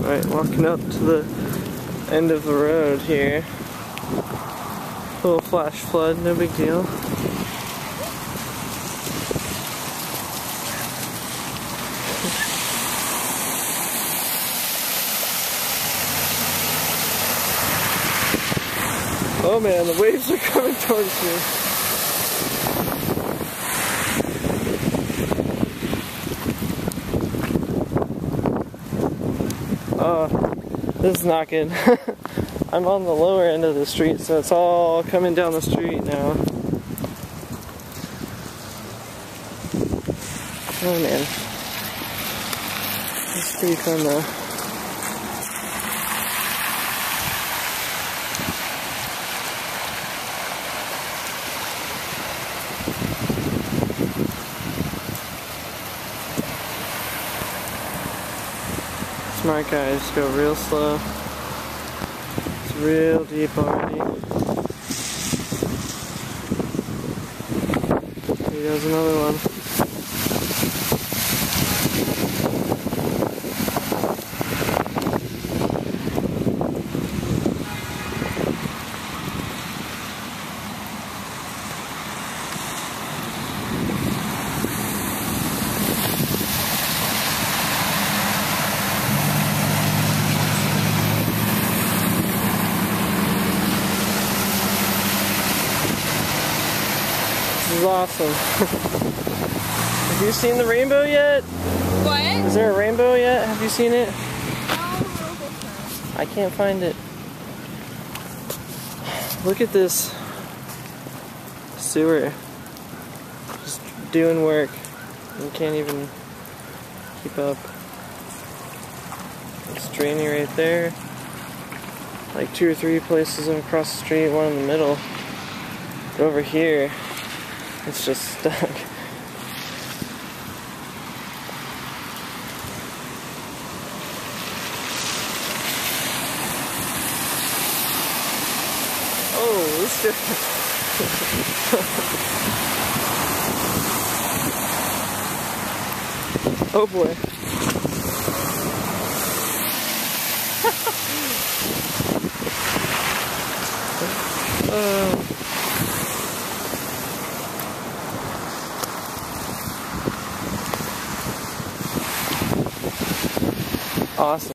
Alright, walking up to the end of the road here. Little flash flood, no big deal. Oh man, the waves are coming towards me. Oh, this is not good. I'm on the lower end of the street, so it's all coming down the street now. Oh man. It's pretty fun though. Smart guys, go real slow. It's real deep already. Here goes another one. This is awesome. Have you seen the rainbow yet? What? Is there a rainbow yet? Have you seen it? I can't find it. Look at this sewer. Just doing work. You can't even keep up. It's draining right there. Like 2 or 3 places across the street, one in the middle. But over here, it's just stuck. Oh, it's different. Oh boy. Awesome.